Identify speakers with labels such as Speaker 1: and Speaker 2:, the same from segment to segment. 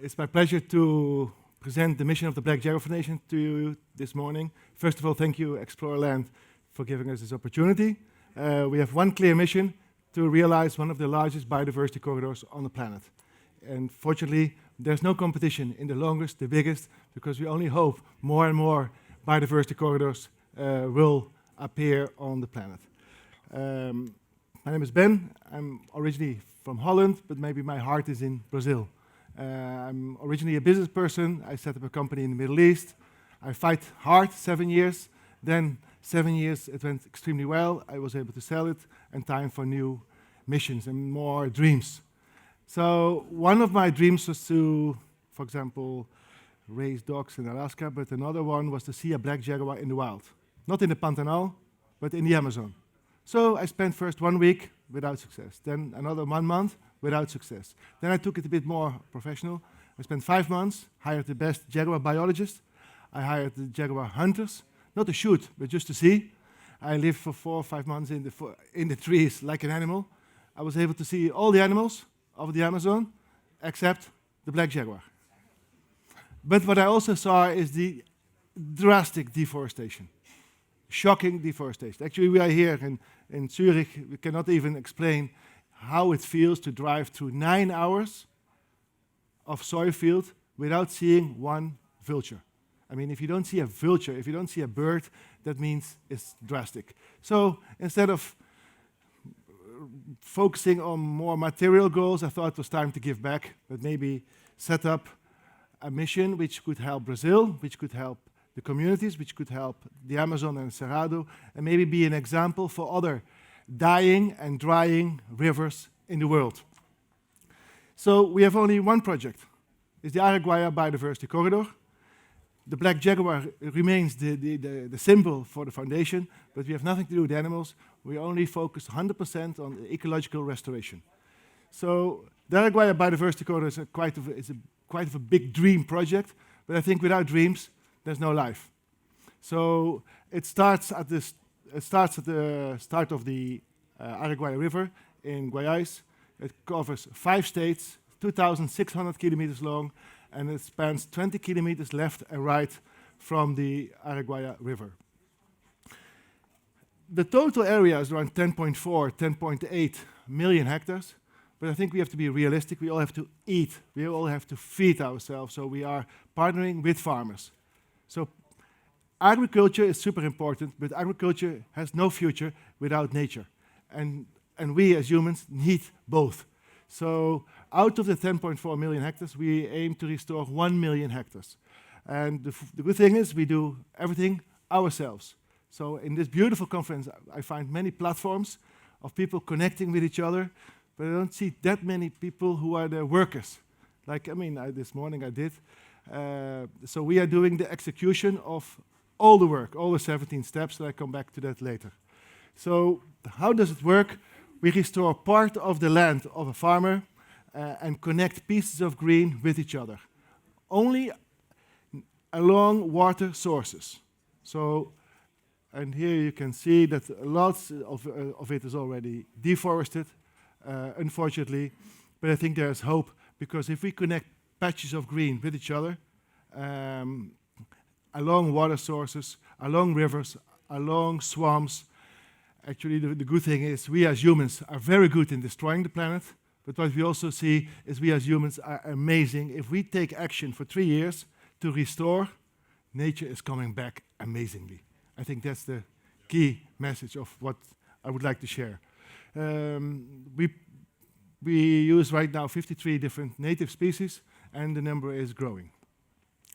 Speaker 1: It's my pleasure to present the mission of the Black Jaguar Foundation to you this morning. First of all, thank you, Explorer.land, for giving us this opportunity. We have one clear mission: to realize one of the largest biodiversity corridors on the planet. And fortunately, there's no competition in the longest, the biggest, because we only hope more and more biodiversity corridors will appear on the planet. My name is Ben. I'm originally from Holland, but maybe my heart is in Brazil. I'm originally a business person. I set up a company in the Middle East. I fight hard 7 years. Then 7 years, it went extremely well. I was able to sell it, and time for new missions and more dreams. So one of my dreams was to, for example, raise dogs in Alaska, but another one was to see a black jaguar in the wild. Not in the Pantanal, but in the Amazon. So I spent first 1 week without success, then another 1 month without success. Then I took it a bit more professional. I spent 5 months, hired the best jaguar biologists. I hired the jaguar hunters, not to shoot, but just to see. I lived for 4 or 5 months in the trees like an animal. I was able to see all the animals of the Amazon, except the black jaguar. But what I also saw is the drastic deforestation. Shocking deforestation. Actually, we are here in Zurich. We cannot even explain how it feels to drive through 9 hours of soy field without seeing one vulture. I mean, if you don't see a vulture, if you don't see a bird, that means it's drastic. So instead of focusing on more material goals, I thought it was time to give back, but maybe set up a mission which could help Brazil, which could help the communities, which could help the Amazon and Cerrado, and maybe be an example for other dying and drying rivers in the world. So we have only one project. It's the Araguaia Biodiversity Corridor. The black jaguar remains the symbol for the foundation, but we have nothing to do with animals. We only focus 100% on the ecological restoration. So the Araguaia Biodiversity Corridor is quite of a big dream project, but I think without dreams, there's no life. So it starts at the start of the Araguaia River in Goiás. It covers 5 states, 2,600 kilometers long, and it spans 20 kilometers left and right from the Araguaia River. The total area is around 10.4, 10.8 million hectares, but I think we have to be realistic. We all have to eat. We all have to feed ourselves, so we are partnering with farmers. So agriculture is super important, but agriculture has no future without nature. And we as humans need both. So out of the 10.4 million hectares, we aim to restore 1 million hectares. And the good thing is we do everything ourselves. So in this beautiful conference, I find many platforms of people connecting with each other, but I don't see that many people who are the workers. Like, this morning I did. So we are doing the execution of all the work, all the 17 steps, and I come back to that later. So how does it work? We restore part of the land of a farmer and connect pieces of green with each other, only along water sources. So, and here you can see that lots of it is already deforested, unfortunately, but I think there's hope, because if we connect patches of green with each other, along water sources, along rivers, along swamps. Actually, the good thing is we as humans are very good in destroying the planet, but what we also see is we as humans are amazing. If we take action for 3 years to restore, nature is coming back amazingly. I think that's the key message of what I would like to share. We use right now 53 different native species, and the number is growing.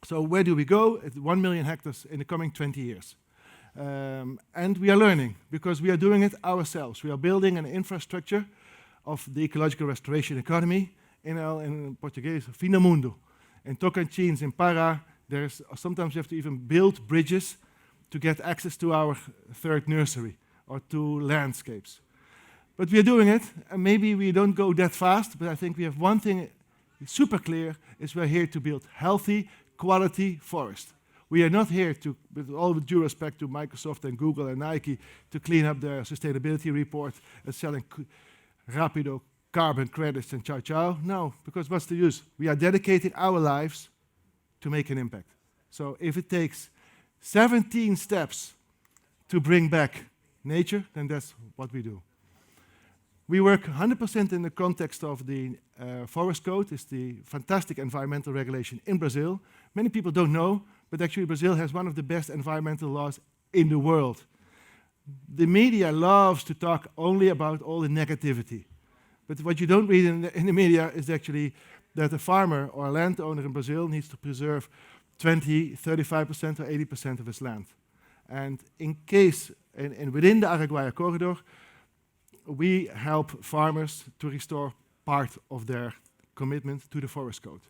Speaker 1: So where do we go? At 1 million hectares in the coming 20 years. And we are learning, because we are doing it ourselves. We are building an infrastructure of the ecological restoration economy in Portuguese, Fino Mundo. In Tocantins, in Pará, sometimes you have to even build bridges to get access to our 3rd nursery or to landscapes. But we are doing it, and maybe we don't go that fast, but I think we have one thing super clear, is we're here to build healthy, quality forest. We are not here to, with all due respect to Microsoft and Google and Nike, to clean up their sustainability report and selling rapido carbon credits and ciao ciao. No, because what's the use? We are dedicating our lives to make an impact. So if it takes 17 steps to bring back nature, then that's what we do. We work 100% in the context of the Forest Code. It's the fantastic environmental regulation in Brazil. Many people don't know, but actually Brazil has one of the best environmental laws in the world. The media loves to talk only about all the negativity. But what you don't read in the media is actually that a farmer or a landowner in Brazil needs to preserve 20, 35% or 80% of his land. And in case, within the Araguaia Corridor, we help farmers to restore part of their commitment to the Forest Code.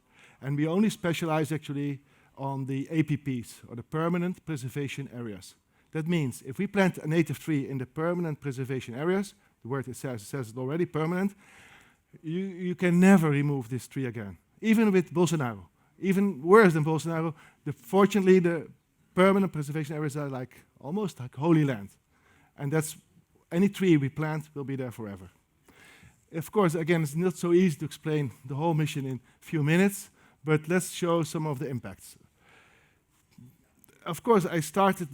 Speaker 1: And we only specialize actually on the APPs, or the permanent preservation areas. That means if we plant a native tree in the permanent preservation areas, the word it says it already, permanent, you can never remove this tree again. Even with Bolsonaro. Even worse than Bolsonaro, fortunately the permanent preservation areas are almost like holy land. And that's any tree we plant will be there forever. Of course, again, it's not so easy to explain the whole mission in a few minutes, but let's show some of the impacts. Of course, I started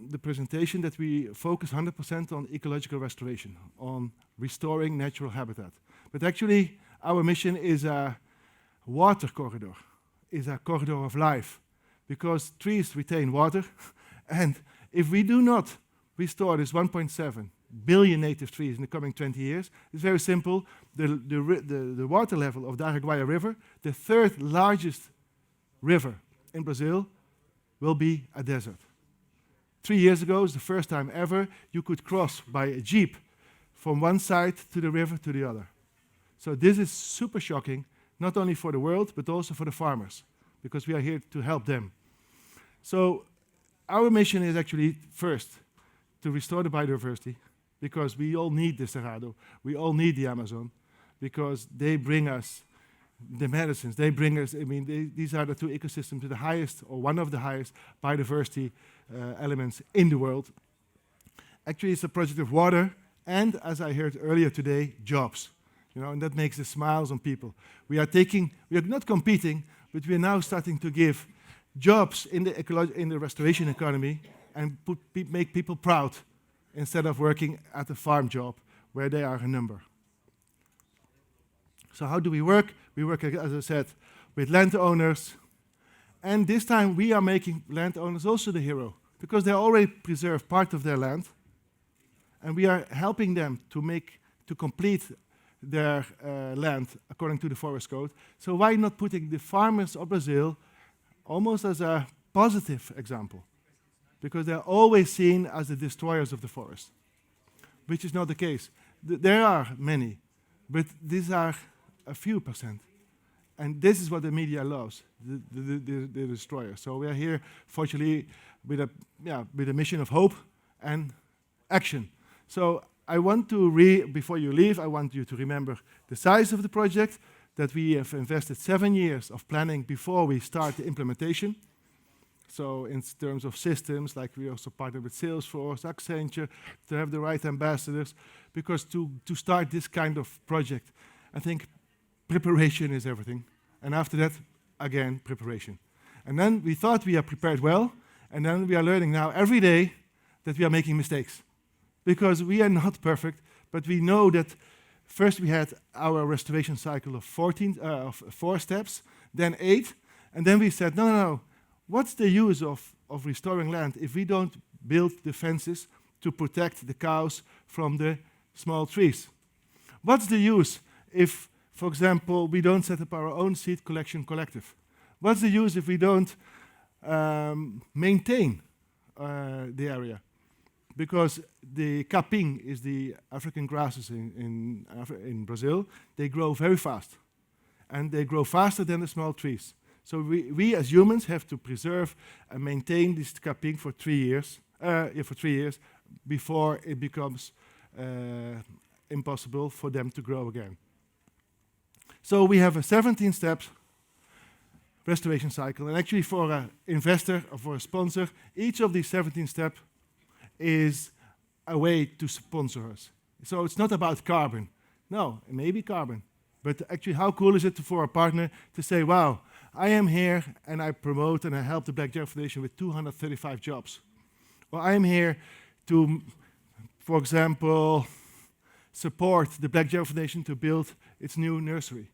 Speaker 1: the presentation that we focus 100% on ecological restoration, on restoring natural habitat. But actually, our mission is a water corridor, is a corridor of life, because trees retain water, and if we do not restore this 1.7 billion native trees in the coming 20 years, it's very simple. The water level of the Araguaia River, the third largest river in Brazil, will be a desert. 3 years ago, it's the first time ever you could cross by a jeep from one side to the river to the other. So this is super shocking, not only for the world, but also for the farmers, because we are here to help them. So our mission is actually, first, to restore the biodiversity, because we all need the Cerrado, we all need the Amazon, because they bring us the medicines, they bring us, these are the two ecosystems with the highest, or one of the highest, biodiversity elements in the world. Actually, it's a project of water, and as I heard earlier today, jobs. And that makes the smiles on people. We are not competing, but we are now starting to give jobs in the restoration economy and make people proud, instead of working at a farm job where they are a number. So how do we work? We work, as I said, with landowners. And this time we are making landowners also the hero, because they already preserve part of their land. And we are helping them to complete their land according to the Forest Code. So why not putting the farmers of Brazil almost as a positive example? Because they're always seen as the destroyers of the forest, which is not the case. There are many, but these are a few percent. And this is what the media loves, the destroyers. So we are here, fortunately, with a mission of hope and action. So I want to, before you leave, I want you to remember the size of the project, that we have invested 7 years of planning before we start the implementation. So in terms of systems, like we also partnered with Salesforce, Accenture, to have the right ambassadors, because to start this kind of project, I think preparation is everything. And after that, again, preparation. And then we thought we are prepared well, and then we are learning now every day that we are making mistakes. Because we are not perfect, but we know that first we had our restoration cycle of 4 steps, then 8, and then we said, no. What's the use of restoring land if we don't build the fences to protect the cows from the small trees? What's the use if, for example, we don't set up our own seed collection collective? What's the use if we don't maintain the area? Because the capim is the African grasses in Brazil. They grow very fast, and they grow faster than the small trees. So we as humans have to preserve and maintain this capim for 3 years, before it becomes impossible for them to grow again. So we have a 17 steps restoration cycle, and actually for an investor or for a sponsor, each of these 17 steps is a way to sponsor us. So it's not about carbon. No, it may be carbon. But actually, how cool is it for a partner to say, wow, I am here and I promote and I help the Black Jaguar Foundation with 235 jobs. Or I am here to, for example, support the Black Jaguar Foundation to build its new nursery.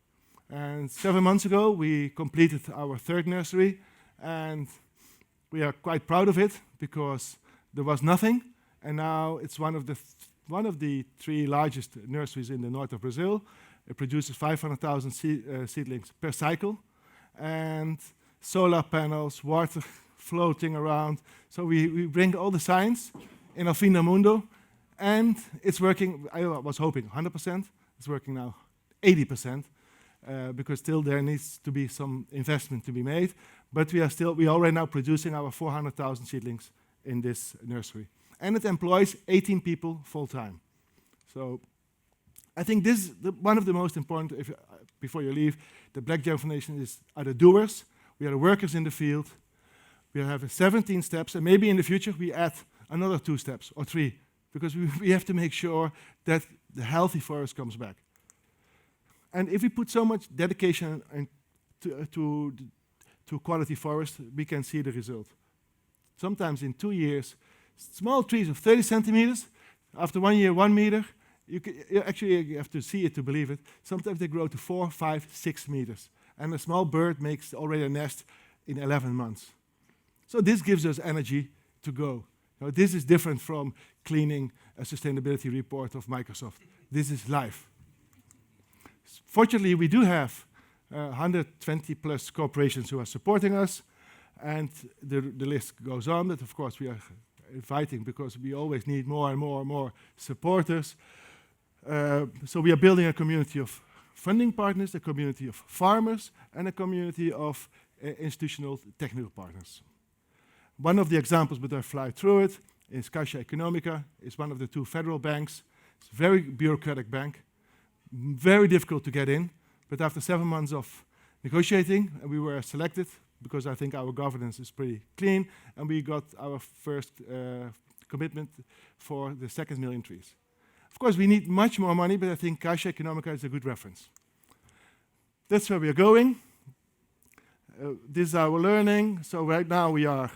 Speaker 1: And 7 months ago, we completed our 3rd nursery, and we are quite proud of it because there was nothing, and now it's one of the 3 largest nurseries in the north of Brazil. It produces 500,000 seedlings per cycle, and solar panels, water floating around. So we bring all the science in El Fin del Mundo, and it's working. I was hoping 100%. It's working now 80%, because still there needs to be some investment to be made. But we are already now producing our 400,000 seedlings in this nursery, and it employs 18 people full time. So I think this is one of the most important. Before you leave, the Black Jaguar Foundation are the doers. We are the workers in the field. We have 17 steps, and maybe in the future we add another 2 steps or 3, because we have to make sure that the healthy forest comes back. And if we put so much dedication to quality forest, we can see the result. Sometimes in 2 years, small trees of 30 centimeters, after 1 year, 1 meter, you have to see it to believe it. Sometimes they grow to 4, 5, 6 meters. And a small bird makes already a nest in 11 months. So this gives us energy to go. Now, this is different from cleaning a sustainability report of Microsoft. This is life. Fortunately, we do have 120 plus corporations who are supporting us, and the list goes on, but of course we are inviting because we always need more and more and more supporters. So we are building a community of funding partners, a community of farmers, and a community of institutional technical partners. One of the examples, but I fly through it, is Caixa Econômica. It's one of the 2 federal banks. It's a very bureaucratic bank, very difficult to get in. But after 7 months of negotiating, we were selected because I think our governance is pretty clean, and we got our first commitment for the 2nd million trees. Of course, we need much more money, but I think Caixa Econômica is a good reference. That's where we are going. This is our learning. So right now we are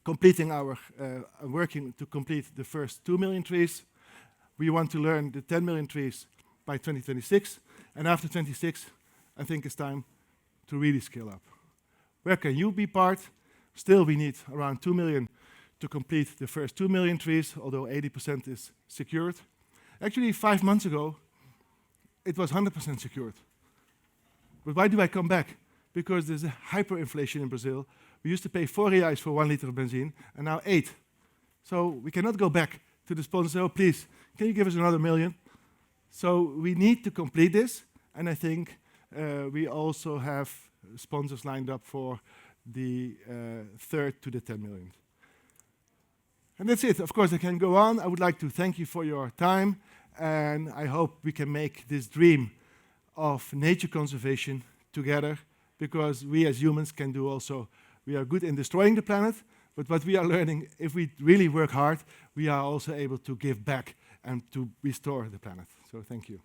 Speaker 1: completing working to complete the first 2 million trees. We want to learn the 10 million trees by 2026. And after 26, I think it's time to really scale up. Where can you be part? Still, we need around 2 million to complete the first 2 million trees, although 80% is secured. Actually, 5 months ago, it was 100% secured. But why do I come back? Because there's a hyperinflation in Brazil. We used to pay 4 reais for 1 liter of benzene, and now 8. So we cannot go back to the sponsor and say, oh, please, can you give us another million? So we need to complete this, and I think we also have sponsors lined up for the 3rd to the 10 million. And that's it. Of course, I can go on. I would like to thank you for your time, and I hope we can make this dream of nature conservation together, because we as humans can do also. We are good in destroying the planet, but what we are learning, if we really work hard, we are also able to give back and to restore the planet. So thank you.